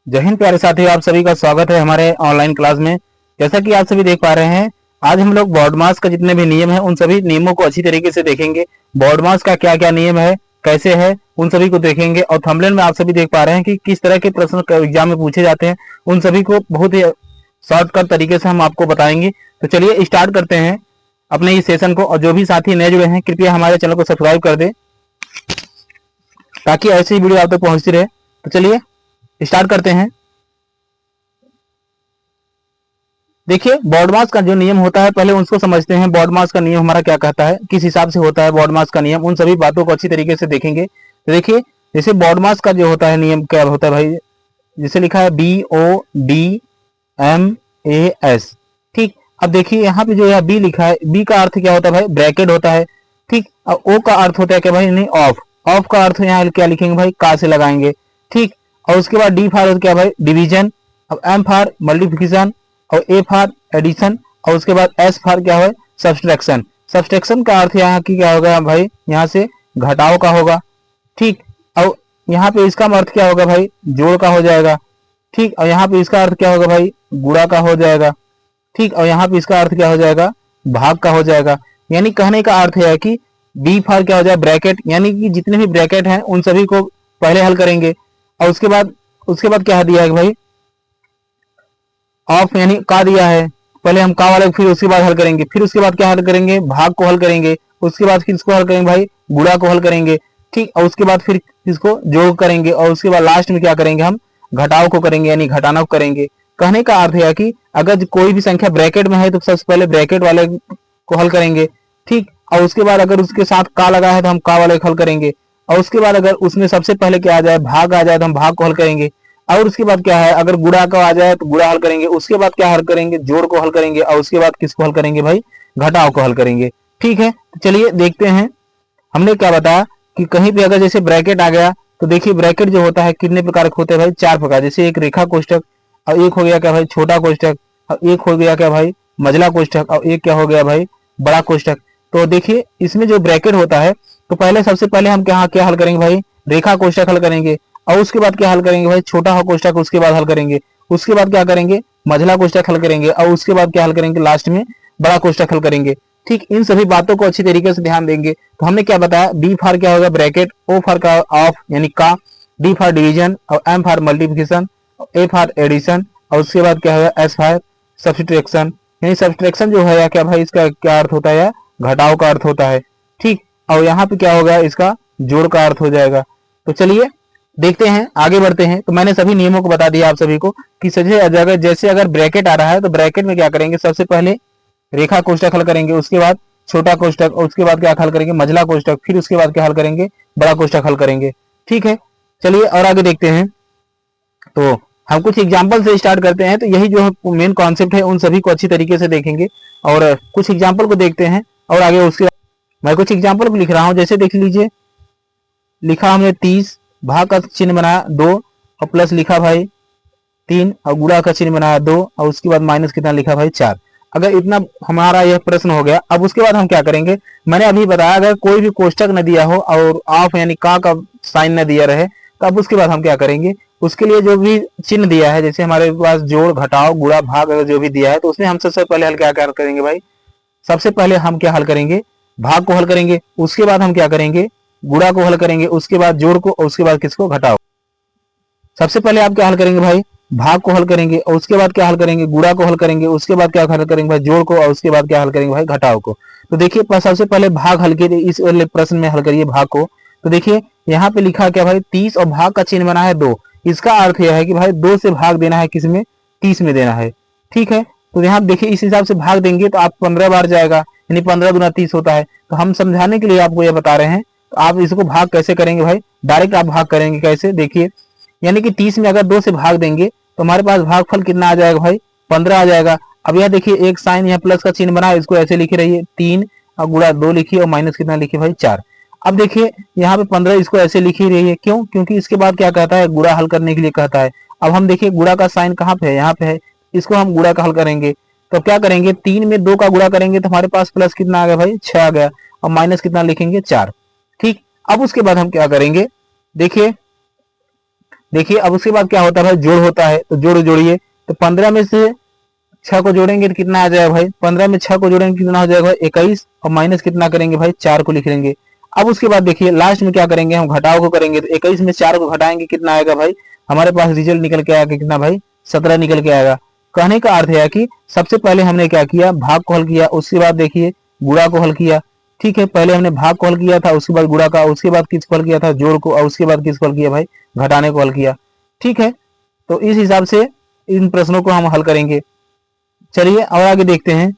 जय हिंद प्यारे साथियों, आप सभी का स्वागत है हमारे ऑनलाइन क्लास में। जैसा कि आप सभी देख पा रहे हैं, आज हम लोग बॉड मास का जितने भी नियम हैं उन सभी नियमों को अच्छी तरीके से देखेंगे। बॉड मास का क्या क्या नियम है, कैसे है, उन सभी को देखेंगे। और थंबनेल में आप सभी देख पा रहे हैं कि किस तरह के प्रश्न एग्जाम में पूछे जाते हैं, उन सभी को बहुत ही शॉर्टकट तरीके से हम आपको बताएंगे। तो चलिए स्टार्ट करते हैं अपने इस सेशन को। और जो भी साथी नए जुड़े हैं, कृपया हमारे चैनल को सब्सक्राइब कर दे ताकि ऐसी ही वीडियो आप तक पहुंचती रहे। तो चलिए स्टार्ट करते हैं। देखिए, बॉड मास का जो नियम होता है पहले उसको समझते हैं। बॉड मास का नियम हमारा क्या कहता है, किस हिसाब से होता है बॉड मास का नियम, उन सभी बातों को अच्छी तरीके से देखेंगे। तो देखिए, जैसे बॉड मास का जो होता है नियम क्या होता है भाई, जैसे लिखा है BODMAS। ठीक, अब देखिए यहाँ पे जो है बी लिखा है, बी का अर्थ क्या होता है भाई, ब्रैकेट होता है। ठीक, और ओ का अर्थ होता है क्या भाई, नहीं ऑफ। ऑफ का अर्थ यहाँ क्या लिखेंगे भाई, का से लगाएंगे। ठीक, और उसके बाद डी फार क्या भाई, डिवीजन। अब एम फार मल्टीप्लिकेशन, और ए फार एडिशन, और उसके बाद एस फार क्या है, सब्सट्रैक्शन। सब्सट्रैक्शन का अर्थ यहाँ की क्या होगा भाई, यहाँ से घटाव का होगा। ठीक, और यहाँ पे इसका अर्थ क्या होगा भाई, जोड़ का हो जाएगा। ठीक, और यहाँ पे इसका अर्थ क्या होगा भाई, गुणा का हो जाएगा। ठीक, और यहाँ पे इसका अर्थ क्या हो जाएगा, भाग का हो जाएगा। यानी कहने का अर्थ है कि बी फार क्या हो जाए, ब्रैकेट। यानी कि जितने भी ब्रैकेट हैं उन सभी को पहले हल करेंगे, और उसके बाद क्या दिया है भाई, ऑफ यानी का दिया है। पहले हम का वाले फिर उसके बाद हल करेंगे, फिर उसके बाद क्या हल करेंगे, भाग को हल करेंगे। उसके बाद फिर इसको हल करेंगे भाई, गुणा को हल करेंगे। ठीक, और उसके बाद फिर इसको जोड़ करेंगे, और उसके बाद लास्ट में क्या करेंगे, हम घटाव को करेंगे यानी घटाना को करेंगे। कहने का अर्थ है कि अगर कोई भी संख्या ब्रैकेट में है तो सबसे पहले ब्रैकेट वाले को हल करेंगे। ठीक, और उसके बाद अगर उसके साथ का लगा है तो हम का वाले को हल करेंगे। और उसके बाद अगर उसमें सबसे पहले क्या आ जाए, भाग आ जाए, तो हम भाग को हल करेंगे। और उसके बाद क्या है, अगर गुणा का आ जाए तो गुणा हल करेंगे। उसके बाद क्या हल करेंगे, जोड़ को हल करेंगे। और उसके बाद किसको हल करेंगे भाई, घटाव को हल करेंगे। ठीक है, तो चलिए देखते हैं। हमने क्या बताया कि कहीं पे अगर जैसे ब्रैकेट आ गया, तो देखिए ब्रैकेट जो होता है कितने प्रकार के होते हैं भाई, 4 प्रकार। जैसे एक रेखा कोष्ठक, और एक हो गया क्या भाई, छोटा कोष्ठक, और एक हो गया क्या भाई, मझला कोष्ठक, और एक क्या हो गया भाई, बड़ा कोष्ठक। तो देखिए इसमें जो ब्रैकेट होता है, तो पहले सबसे पहले हम क्या हल करेंगे भाई, रेखा कोष्ठक हल करेंगे। और उसके बाद क्या हल करेंगे भाई, छोटा कोष्ठक उसके बाद हल करेंगे। उसके बाद क्या करेंगे, मझला कोष्ठक हल करेंगे। और उसके बाद क्या हल करेंगे, लास्ट में बड़ा कोष्ठक हल करेंगे। ठीक, इन सभी बातों को अच्छी तरीके से ध्यान देंगे। तो हमने क्या बताया, बी फार क्या होगा, ब्रैकेट, ओ फार का ऑफ यानी का, डी फार डिवीजन, और M for multiplication, A for addition, और उसके बाद क्या होगा, एस फार सब्सट्रैक्शन। यानी सब्सट्रैक्शन जो है या क्या भाई, इसका क्या अर्थ होता है, या घटाव का अर्थ होता है। ठीक, और यहाँ पे क्या होगा, इसका जोड़ का अर्थ हो जाएगा। तो चलिए देखते हैं, आगे बढ़ते हैं। तो मैंने सभी नियमों को बता दिया आप सभी को कि जैसे अगर ब्रैकेट आ रहा है तो ब्रैकेट में क्या करेंगे, सबसे पहले रेखा कोष्ठक हल करेंगे। उसके बाद छोटा कोष्ठक, और उसके बाद क्या हल करेंगे, मझला कोष्ठक, फिर उसके बाद क्या हल करेंगे, बड़ा कोष्ठक हल करेंगे। ठीक है, चलिए और आगे देखते हैं। तो हम कुछ एग्जाम्पल से स्टार्ट करते हैं। तो यही जो मेन कॉन्सेप्ट है उन सभी को अच्छी तरीके से देखेंगे, और कुछ एग्जाम्पल को देखते हैं। और आगे उसके मैं कुछ एग्जाम्पल को लिख रहा हूं। जैसे देख लीजिए, लिखा हमने 30, भाग का चिन्ह बनाया 2, और प्लस लिखा भाई 3, और गुणा का चिन्ह बनाया 2, और उसके बाद माइनस कितना लिखा भाई 4। अगर इतना हमारा यह प्रश्न हो गया, अब उसके बाद हम क्या करेंगे, मैंने अभी बताया अगर कोई भी कोष्ठक न दिया हो और ऑफ यानी का साइन न दिया रहे, तो अब उसके बाद हम क्या करेंगे, उसके लिए जो भी चिन्ह दिया है, जैसे हमारे पास जोड़, घटाव, गुणा, भाग अगर जो भी दिया है, तो उसमें हम सबसे पहले हल क्या करेंगे भाई, सबसे पहले हम क्या हल करेंगे, भाग को हल करेंगे। उसके बाद हम क्या करेंगे, गुणा को हल करेंगे। उसके बाद जोड़ को, और उसके बाद किसको, घटाव। सबसे पहले आप क्या हल करेंगे भाई, भाग को हल करेंगे। और उसके बाद क्या हल करेंगे, गुणा को हल करेंगे। उसके बाद क्या हल करेंगे भाई, जोड़ को। और उसके बाद क्या हल करेंगे भाई, घटाव को। तो देखिए सबसे पहले भाग हल कीजिए, इस वाले प्रश्न में हल करिए भाग को। तो देखिए यहाँ पे लिखा क्या भाई, 30 और भाग का चिन्ह बना है 2। इसका अर्थ यह है कि भाई 2 से भाग देना है, किसमें, 30 में देना है। ठीक है, तो यहाँ देखिए इस हिसाब से भाग देंगे तो आप 15 बार जाएगा, यानी 15 गुना 30 होता है। तो हम समझाने के लिए आपको यह बता रहे हैं। तो आप इसको भाग कैसे करेंगे भाई, डायरेक्ट आप भाग करेंगे कैसे, देखिए यानी कि 30 में अगर 2 से भाग देंगे तो हमारे पास भागफल कितना आ जाएगा भाई, 15 आ जाएगा। अब यह देखिए एक साइन यहाँ प्लस का चिन्ह बना है, इसको ऐसे लिखे रहिए 3, और गुणा 2 लिखिए, और माइनस कितना लिखिए भाई 4। अब देखिए यहाँ पे 15 इसको ऐसे लिखी रही है, क्यों, क्योंकि इसके बाद क्या कहता है, गुणा हल करने के लिए कहता है। अब हम देखिए गुणा का साइन कहाँ पे है, यहाँ पे है। इसको हम गुणा का हल करेंगे। तो क्या करेंगे, 3 में 2 का गुणा करेंगे तो हमारे पास प्लस कितना आ गया भाई, 6 आ गया, और माइनस कितना लिखेंगे 4। ठीक, अब उसके बाद हम क्या करेंगे, देखिए देखिए अब उसके बाद क्या होता है भाई, जोड़ होता है, तो जोड़िए। तो 15 में से 6 को जोड़ेंगे तो कितना आ जाएगा भाई, 15 में 6 को जोड़ेंगे कितना हो जाएगा 21, और माइनस कितना करेंगे भाई 4 को लिख लेंगे। अब उसके बाद देखिए लास्ट में क्या करेंगे, हम घटाव को करेंगे, तो 21 में 4 को घटाएंगे कितना आएगा भाई, हमारे पास रिजल्ट निकल के आएगा कितना भाई, 17 निकल के आएगा। कहने का अर्थ है कि सबसे पहले हमने क्या किया, भाग को हल किया, उसके बाद देखिए गुणा को हल किया। ठीक है, पहले हमने भाग को हल किया था, उसके बाद गुणा का, उसके बाद किसको हल किया था, जोड़ को, और उसके बाद किसको हल किया भाई, घटाने को हल किया। ठीक है, तो इस हिसाब से इन प्रश्नों को हम हल करेंगे। चलिए और आगे देखते हैं,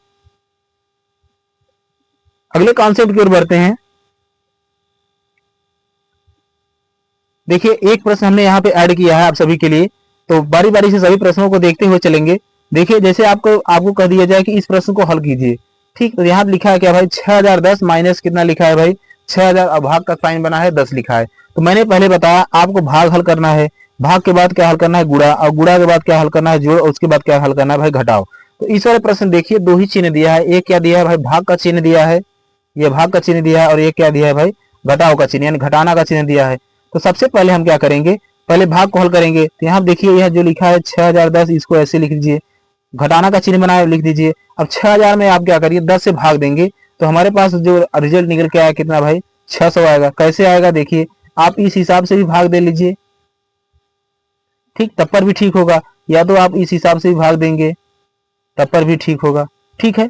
अगले कॉन्सेप्ट की ओर बढ़ते हैं। देखिए एक प्रश्न हमने यहाँ पे ऐड किया है आप सभी के लिए, तो बारी बारी से सभी प्रश्नों को देखते हुए चलेंगे। देखिए जैसे आपको कह दिया जाए कि इस प्रश्न को हल कीजिए। ठीक, तो यहाँ लिखा है क्या भाई, 6010 माइनस कितना लिखा है भाई, 6000, और भाग का साइन बना है 10 लिखा है। तो मैंने पहले बताया आपको भाग हल करना है, भाग के बाद क्या हल करना है गुणा, और गुणा के बाद क्या हल करना है जोड़, और उसके बाद क्या हल करना है भाई घटाओ। तो इस वाले प्रश्न देखिए दो ही चिन्ह दिया है, एक क्या दिया है भाई, भाग का चिन्ह दिया है, ये भाग का चिन्ह दिया है, और ये क्या दिया है भाई, घटाओ का चिन्ह यानी घटाना का चिन्ह दिया है। तो सबसे पहले हम क्या करेंगे, पहले भाग को हल करेंगे। तो यहाँ देखिए यह जो लिखा है 6010, इसको ऐसे लिख दीजिए, घटाना का चिन्ह बनाए लिख दीजिए। अब 6000 में आप क्या करिए 10 से भाग देंगे, तो हमारे पास जो रिजल्ट निकल के आया कितना भाई 600 आएगा। कैसे आएगा देखिए, आप इस हिसाब से भी भाग दे लीजिए, ठीक, तब पर भी ठीक होगा, या तो आप इस हिसाब से भी भाग देंगे तब पर भी ठीक होगा। ठीक है,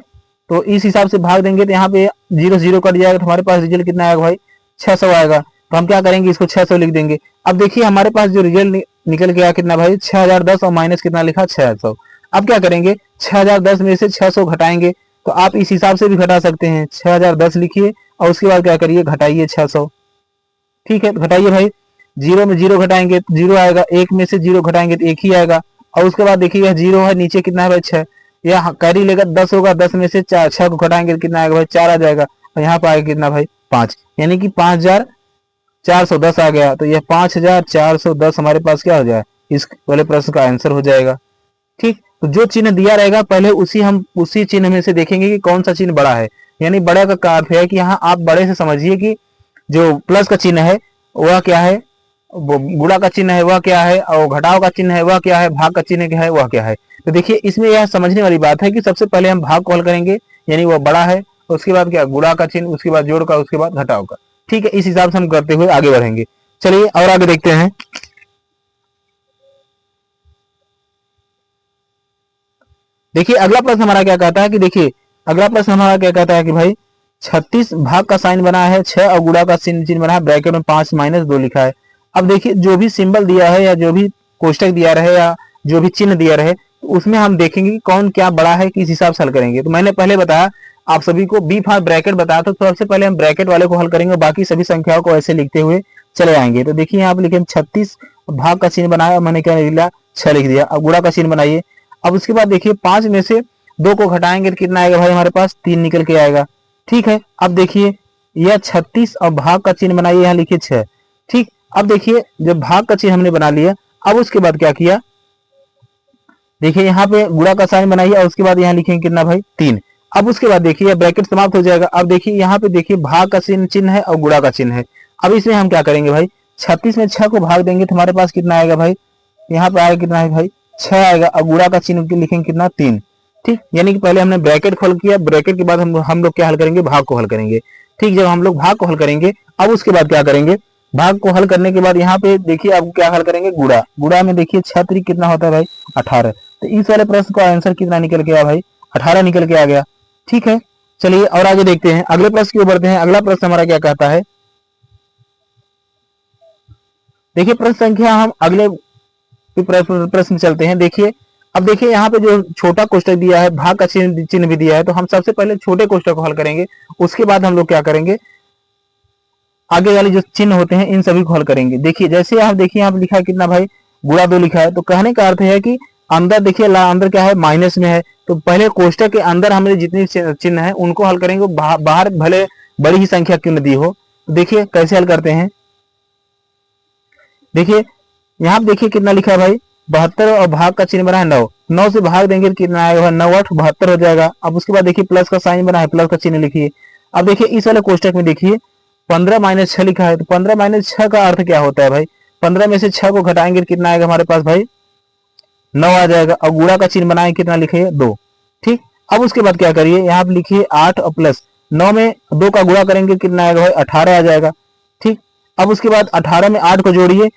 तो इस हिसाब से भाग देंगे तो यहाँ पे 0 0 कट जाएगा, तो हमारे पास रिजल्ट कितना आएगा भाई 600 आएगा। तो हम क्या करेंगे, इसको 600 लिख देंगे। अब देखिए हमारे पास जो रिजल्ट निकल के आया कितना भाई 6010, और माइनस कितना लिखा 600। अब क्या करेंगे, 6010 में से 600 घटाएंगे, तो आप इस हिसाब से भी घटा सकते हैं, 6010 लिखिए और उसके बाद क्या करिए घटाइए 600। ठीक है, घटाइए भाई, 0 में 0 घटाएंगे तो 0 आएगा, 1 में से 0 घटाएंगे तो 1 ही आएगा, और उसके बाद देखिए 0 है, नीचे कितना है भाई 6, यह कैरी लेगा 10 होगा, 10 में से 6 को घटाएंगे तो कितना आएगा भाई 4 आ जाएगा, और यहाँ पर आएगा कितना भाई 5, यानी कि 5410 आ गया। तो यह 5410 हमारे पास क्या हो जाए, इस वाले प्रश्न का आंसर हो जाएगा। ठीक, तो जो चिन्ह दिया रहेगा पहले उसी चिन्ह में से देखेंगे कि कौन सा चिन्ह बड़ा है, यानी बड़ा का अर्थ है कि यहाँ आप बड़े से समझिए कि जो प्लस का चिन्ह है वह क्या है, गुणा का चिन्ह है वह क्या है, और घटाव का चिन्ह है वह क्या है, भाग का चिन्ह क्या है वह क्या है। तो देखिए इसमें यह समझने वाली बात है कि सबसे पहले हम भाग को हल करेंगे, यानी वह बड़ा है, उसके बाद क्या गुणा का चिन्ह, उसके बाद जोड़ का, उसके बाद घटाव का। ठीक है, इस हिसाब से हम करते हुए आगे बढ़ेंगे। चलिए और आगे देखते हैं। देखिए अगला प्रश्न हमारा क्या कहता है कि देखिए अगला प्रश्न हमारा क्या कहता है कि भाई 36 भाग का साइन बना है 6, और गुणा का चिन्ह बना है, ब्रैकेट में 5 माइनस 2 लिखा है। अब देखिए जो भी सिंबल दिया है, या जो भी कोष्टक दिया रहे, या जो भी चिन्ह दिया रहे, तो उसमें हम देखेंगे कि कौन क्या बड़ा है, किस हिसाब से हल करेंगे। तो मैंने पहले बताया आप सभी को, बी फॉर ब्रैकेट बताया, तो सबसे पहले हम ब्रैकेट वाले को हल करेंगे, और बाकी सभी संख्याओं को ऐसे लिखते हुए चले आएंगे। तो देखिए यहाँ पे लिखे 36 भाग का चिन्ह बनाया, मैंने क्या लिखा 6 लिख दिया। अब गुणा का चिन्ह बनाइए। अब उसके बाद देखिए 5 में से 2 को घटाएंगे तो कितना आएगा भाई, हमारे पास 3 निकल के आएगा। ठीक है, अब देखिए यह 36 और भाग का चिन्ह बनाइए, यहाँ लिखिए 6। ठीक, अब देखिए जब भाग का चिन्ह हमने बना लिया, अब उसके बाद क्या किया, देखिए यहाँ पे गुणा का साइन बनाइए, और उसके बाद यहाँ लिखेंगे कितना भाई 3। अब उसके बाद देखिए ब्रैकेट समाप्त हो जाएगा। अब देखिए यहाँ पे देखिए भाग का चिन्ह है और गुणा का चिन्ह है। अब इसमें हम क्या करेंगे भाई, 36 में 6 को भाग देंगे तो हमारे पास कितना आएगा भाई, यहाँ पे आएगा कितना है भाई 6 आएगा, और गुणा का चिन्ह लिखेंगे कितना 3। ठीक, यानी कि पहले हमने ब्रैकेट खोल किया, ब्रैकेट के बाद हम लोग क्या हल करेंगे, भाग को हल करेंगे। ठीक, जब हम लोग भाग को हल करेंगे, अब उसके बाद क्या करेंगे, भाग को हल करने के बाद यहाँ पे देखिए अब क्या हल करेंगे, गुणा। गुणा में देखिए 6 कितना होता है भाई 18। तो इस वाले प्रश्न का आंसर कितना निकल के आया भाई 18 निकल के आ गया। ठीक है, चलिए और आगे देखते हैं, अगले प्रश्न की ओर बढ़ते हैं। अगला प्रश्न हमारा क्या कहता है, देखिए प्रश्न संख्या हम अगले प्रश्न चलते हैं। देखिए अब देखिए यहाँ पे जो छोटा कोष्टक दिया है, भाग का चिन्ह भी दिया है, तो हम सबसे पहले छोटे कोष्टक को हल करेंगे, उसके बाद हम लोग क्या करेंगे, आगे वाले जो चिन्ह होते हैं इन सभी को हल करेंगे। देखिए जैसे आप देखिए यहाँ पे लिखा है कितना भाई गुणा 2 लिखा है, तो कहने का अर्थ है कि अंदर देखिए अंदर क्या है माइनस में है, तो पहले कोष्टक के अंदर हमने जितनी चिन्ह है उनको हल करेंगे, बाहर भले बड़ी ही संख्या क्यों न दी हो। तो देखिए कैसे हल करते हैं, देखिए यहाँ पे देखिए कितना लिखा है भाई 72, और भाग का चिन्ह बना है 9। 9 से भाग देंगे तो कितना आएगा 9 8 72 हो जाएगा। अब उसके बाद देखिए प्लस का साइन बना है, प्लस का चिन्ह लिखिए। अब देखिए इस वाले कोष्टक में देखिए 15 - 6 लिखा है, तो 15 - 6 का अर्थ क्या होता है भाई, 15 में से 6 को घटाएंगे कितना आएगा हमारे पास भाई 9 आ जाएगा। और गुणा का चिन्ह बनाएंगे कितना लिखिए 2। ठीक, अब उसके बाद क्या करिए यहाँ पे लिखिए 8 और प्लस 9 में 2 का गुणा करेंगे कितना आएगा भाई 18 आ जाएगा। ठीक, अब उसके बाद 18 में 8 को जोड़िए,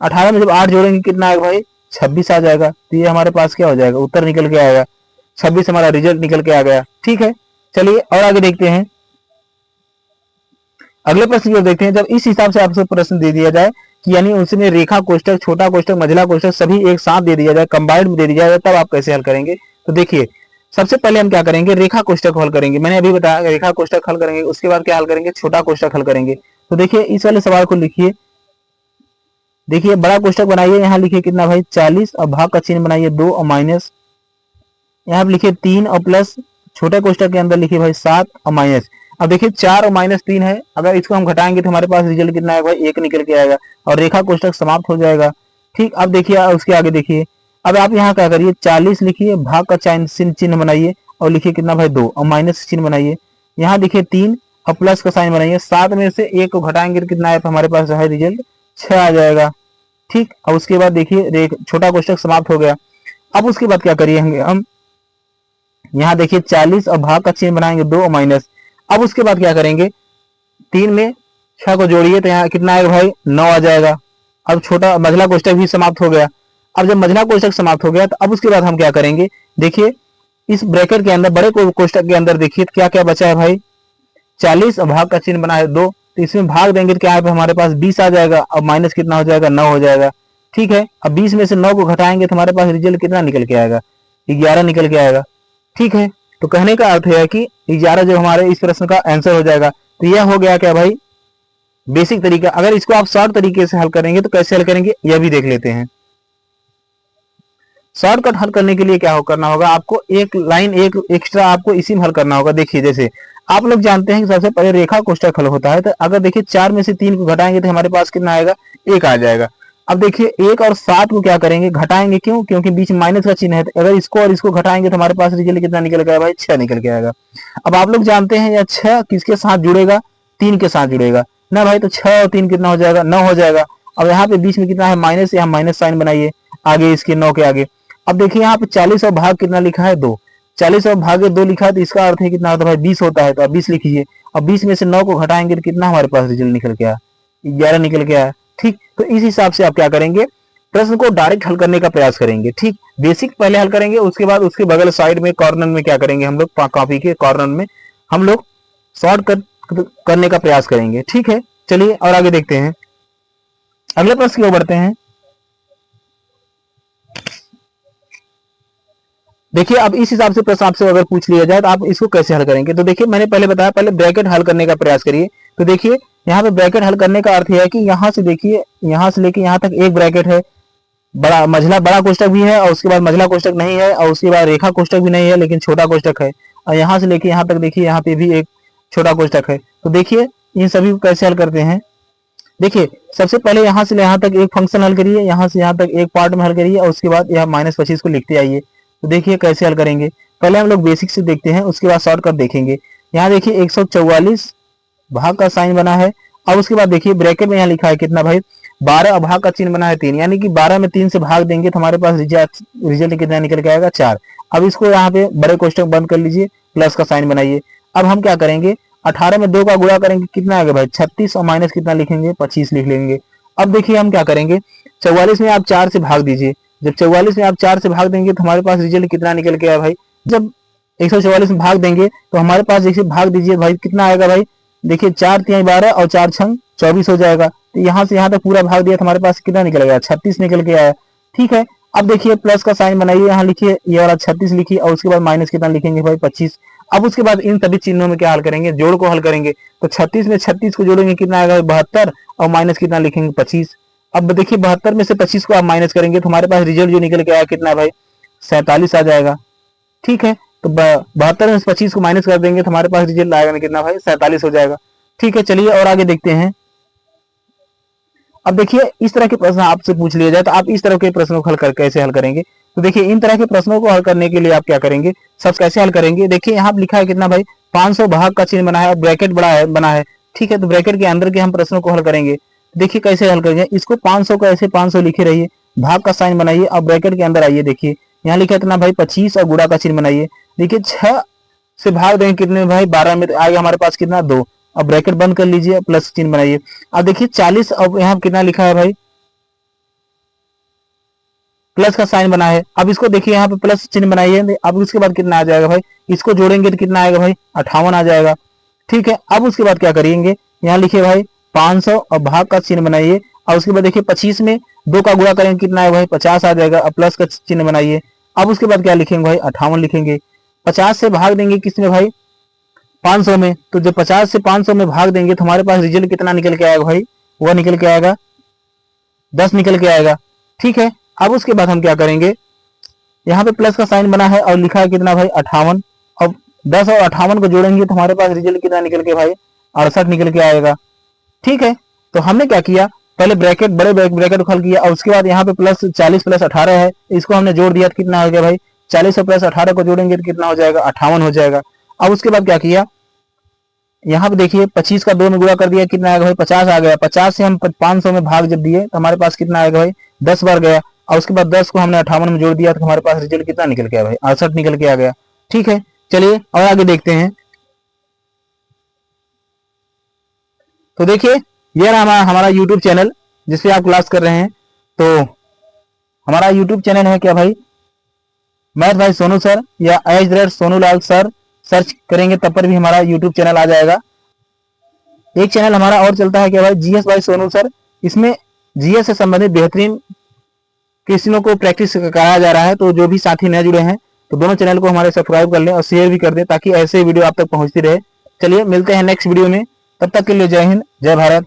18 में जब 8 जोड़ेंगे कितना आएगा भाई 26 आ जाएगा। तो ये हमारे पास क्या हो जाएगा उत्तर निकल के आएगा 26 हमारा रिजल्ट निकल के आ गया। ठीक है, चलिए और आगे देखते हैं। अगले प्रश्न को देखते हैं। जब इस हिसाब से आपसे प्रश्न दे दिया जाए कि यानी उसमें रेखा कोष्टक, छोटा कोष्टक, मझला कोष्टक सभी एक साथ दे दिया जाए, कंबाइंड में दे दिया जाए, तब आप कैसे हल करेंगे। तो देखिए सबसे पहले हम क्या करेंगे रेखा कोष्टक हल करेंगे। मैंने अभी बताया रेखा कोष्टक हल करेंगे, उसके बाद क्या हल करेंगे छोटा कोष्टक हल करेंगे। तो देखिए इस वाले सवाल को लिखिए, देखिए बड़ा कोष्टक बनाइए, यहाँ लिखिए कितना भाई 40 और भाग का चिन्ह बनाइए 2 और माइनस, यहाँ पे लिखिए 3 और प्लस, छोटे कोष्टक के अंदर लिखिए भाई 7 और माइनस। अब देखिए 4 और माइनस 3 है, अगर इसको हम घटाएंगे तो हमारे पास रिजल्ट कितना आएगा भाई 1 निकल के आएगा और रेखा कोष्टक समाप्त हो जाएगा। ठीक, अब देखिए उसके आगे देखिए, अब आप यहाँ क्या करिए 40 लिखिए, भाग का चिन्ह बनाइए और लिखिए कितना भाई 2 और माइनस चिन्ह बनाइए, यहाँ देखिए 3 और प्लस का साइन बनाइए, 7 में से 1 को घटाएंगे तो कितना आएगा हमारे पास है रिजल्ट 6 आ जाएगा। ठीक, और उसके बाद देखिए छोटा कोष्टक समाप्त हो गया। अब उसके बाद क्या करिए हम यहाँ देखिए 40 और भाग का चिन्ह बनाएंगे 2 और माइनस। अब उसके बाद क्या करेंगे 3 में 6 को जोड़िए तो यहाँ कितना आएगा भाई 9 आ जाएगा। अब छोटा मझला कोष्टक भी समाप्त हो गया। अब जब मझला कोष्टक समाप्त हो गया तो अब उसके बाद हम क्या करेंगे, देखिए इस ब्रैकेट के अंदर बड़े कोष्टक के अंदर देखिए क्या क्या बचा है भाई 40 और भाग का चिन्ह बना है 2, तो इसमें भाग देंगे तो क्या है हमारे पास 20 आ जाएगा। अब माइनस कितना हो जाएगा 9 हो जाएगा। ठीक है, अब 20 में से 9 को घटाएंगे तो हमारे पास रिजल्ट कितना निकल के आएगा 11 निकल के आएगा। ठीक है, तो कहने का अर्थ है कि 11 जो हमारे इस प्रश्न का आंसर हो जाएगा। तो यह हो गया क्या भाई बेसिक तरीका। अगर इसको आप शॉर्ट तरीके से हल करेंगे तो कैसे हल करेंगे यह भी देख लेते हैं। शॉर्टकट हल करने के लिए क्या करना होगा आपको, एक लाइन एक एक्स्ट्रा आपको इसी में हल करना होगा। देखिए जैसे आप लोग जानते हैं कि सबसे पहले रेखा कोष्टक हल होता है, तो अगर देखिए 4 में से 3 को घटाएंगे तो हमारे पास कितना आएगा 1 आ जाएगा। अब देखिए 1 और 7 को क्या करेंगे घटाएंगे, क्यों क्योंकि बीच में माइनस का चिन्ह है, तो अगर इसको और इसको घटाएंगे तो हमारे पास रिजल्ट कितना निकल गया भाई 6 निकल के आएगा। अब आप लोग जानते हैं यह 6 किसके साथ जुड़ेगा 3 के साथ जुड़ेगा ना भाई, तो 6 और 3 कितना हो जाएगा 9 हो जाएगा। अब यहाँ पे बीच में कितना है माइनस, यहाँ माइनस साइन बनाइए आगे इसके 9 के आगे। अब देखिए यहाँ पे 40 और भाग कितना लिखा है 2, 40 और भागे 2 लिखा है तो इसका अर्थ है कितना होता है भाई 20 होता है, तो अब 20 लिखिए। अब 20 में से 9 को घटाएंगे तो कितना हमारे पास रिजल्ट निकल के आया 11 निकल के आया। ठीक, तो इस हिसाब से आप क्या करेंगे प्रश्न को डायरेक्ट हल करने का प्रयास करेंगे। ठीक, बेसिक पहले हल करेंगे, उसके बाद उसके बगल साइड में कॉर्नर में क्या करेंगे हम लोग कॉपी के कॉर्नर में हम लोग शॉर्ट करने का प्रयास करेंगे। ठीक है, चलिए और आगे देखते हैं। अगले प्रश्न की ओर बढ़ते हैं। देखिए अब इस हिसाब से प्रश्न आपसे अगर पूछ लिया जाए तो आप इसको कैसे हल करेंगे। तो देखिए मैंने पहले बताया पहले ब्रैकेट हल करने का प्रयास करिए। तो देखिए यहाँ पे ब्रैकेट हल करने का अर्थ यह है कि यहाँ से देखिए यहाँ से लेके यहाँ तक एक ब्रैकेट है, बड़ा कोष्टक भी है और उसके बाद मझला कोष्टक नहीं है और उसके बाद रेखा कोष्टक भी नहीं है लेकिन छोटा कोष्टक है, और यहाँ से लेके यहाँ तक देखिए यहाँ पे भी एक छोटा कोष्टक है। तो देखिए इन सभी को कैसे हल करते हैं। देखिए सबसे पहले यहाँ से यहाँ तक एक फंक्शन हल करिए, यहाँ से यहाँ तक एक पार्ट में हल करिए और उसके बाद यह -25 को लिखते आइए। तो देखिए कैसे हल करेंगे, पहले हम लोग बेसिक से देखते हैं उसके बाद शॉर्टकट देखेंगे। यहाँ देखिए 144 भाग का साइन बना है, अब उसके बाद देखिए ब्रैकेट में यहाँ लिखा है कितना भाई 12 भाग का चिन्ह बना है 3, यानी कि 12 में 3 से भाग देंगे तो हमारे पास रिजल्ट कितना निकल के आएगा 4। अब इसको यहाँ पे बड़े कोष्टक बंद कर लीजिए, प्लस का साइन बनाइए। अब हम क्या करेंगे 18 में 2 का गुणा करेंगे कितना आएगा भाई 36 और माइनस कितना लिखेंगे 25 लिख लेंगे। अब देखिए हम क्या करेंगे 44 में आप 4 से भाग दीजिए, जब 44 में आप 4 से भाग देंगे तो हमारे पास रिजल्ट कितना निकल के आया भाई, जब 144 में भाग देंगे तो हमारे पास देखिए भाग दीजिए भाई कितना आएगा भाई, देखिए 4 तिहाई 12 और 4 छंग 24 हो जाएगा। तो यहाँ से यहाँ तक पूरा भाग दिया तो हमारे पास कितना निकल गया 36 निकल के आया। ठीक है, अब देखिए प्लस का साइन बनाइए, यहाँ लिखिए ये वाला 36 लिखिए और उसके बाद माइनस कितना लिखेंगे भाई 25। अब उसके बाद इन सभी चिन्हों में क्या हल करेंगे, जोड़ को हल करेंगे। तो 36 में 36 को जोड़ेंगे कितना आएगा 72 और माइनस कितना लिखेंगे 25। अब देखिए 72 में से 25 को आप माइनस करेंगे तो हमारे पास रिजल्ट जो निकल के आया कितना भाई 47 आ जाएगा। ठीक है, तो 72 में से 25 को माइनस कर देंगे तो हमारे पास रिजल्ट आएगा कितना भाई 47 हो जाएगा। ठीक है, चलिए और आगे देखते हैं। अब देखिए इस तरह के प्रश्न आपसे पूछ लिया जाए तो आप इस तरह के प्रश्नों को कैसे हल करेंगे। तो देखिए इन तरह के प्रश्नों को हल करने के लिए आप क्या करेंगे, सब कैसे हल करेंगे। देखिए यहाँ लिखा है कितना भाई 500 भाग का चिन्ह बना है और ब्रैकेट बना है। ठीक है, तो ब्रैकेट के अंदर के हम प्रश्नों को हल करेंगे। देखिए कैसे हल करेंगे इसको, 500 को ऐसे 500 लिखे रहिए, भाग का साइन बनाइए और ब्रैकेट के अंदर आइए। देखिए यहाँ लिखा इतना भाई 25 और गुणा का चिन्ह बनाइए। देखिए 6 से भाग देंगे कितने भाई 12 में, आएगा हमारे पास कितना 2। अब ब्रैकेट बंद कर लीजिए, प्लस चिन्ह बनाइए। अब देखिए 40, अब यहाँ कितना लिखा है भाई, प्लस का साइन बना है। अब इसको देखिए यहाँ पे प्लस चिन्ह बनाइए। अब उसके बाद कितना आ जाएगा भाई, इसको जोड़ेंगे तो कितना आएगा भाई 58 आ जाएगा। ठीक है, अब उसके बाद क्या करेंगे, यहाँ लिखिए भाई 500 और भाग का चिन्ह बनाइए। और उसके बाद देखिए 25 में 2 का गुणा करेंगे कितना आएगा भाई 50 आ जाएगा। अब प्लस का चिन्ह बनाइए। अब उसके बाद क्या लिखेंगे भाई 58 लिखेंगे। 50 से भाग देंगे किसमें भाई 500 में, तो जब 50 से 500 में भाग देंगे तो हमारे पास रिजल्ट कितना निकल के आएगा भाई, वह निकल के आएगा 10 निकल के आएगा। ठीक है, अब उसके बाद हम क्या करेंगे, यहाँ पे प्लस का साइन बना है और लिखा है कितना भाई 58। अब 10 और 58 को जोड़ेंगे तो हमारे पास रिजल्ट कितना निकल के भाई 68 निकल के आएगा। ठीक है, तो हमने क्या किया, पहले ब्रैकेट बड़े ब्रैकेट को हल किया और उसके बाद यहाँ पे प्लस 40 प्लस 18 है, इसको हमने जोड़ दिया तो कितना हो गया भाई 40 और प्लस 18 को जोड़ेंगे तो कितना हो जाएगा 58 हो जाएगा। अब उसके बाद क्या किया, यहाँ पे देखिए 25 का 2 में गुणा कर दिया कितना आएगा भाई 50 आ गया। 50 से हम 500 में भाग जब दिए तो हमारे पास कितना आएगा भाई 10 बार गया। और उसके बाद 10 को हमने 58 में जोड़ दिया तो हमारे पास रिजल्ट कितना निकल के आया भाई 68 निकल के आ गया। ठीक है, चलिए और आगे देखते हैं। तो देखिए ये रहा हमारा यूट्यूब चैनल जिसपे आप क्लास कर रहे हैं। तो हमारा यूट्यूब चैनल है क्या भाई, मैथ भाई सोनू सर या सोनू लाल सर सर्च करेंगे तब पर भी हमारा यूट्यूब चैनल आ जाएगा। एक चैनल हमारा और चलता है क्या भाई, जीएस भाई सोनू सर, इसमें जीएस से संबंधित बेहतरीन क्वेश्चनों को प्रैक्टिस कराया जा रहा है। तो जो भी साथी नए जुड़े हैं तो दोनों चैनल को हमारे सब्सक्राइब कर लें और शेयर भी कर दें ताकि ऐसे वीडियो आप तक पहुंचती रहे। चलिए मिलते हैं नेक्स्ट वीडियो में, तब तक के लिए जय हिंद जय भारत।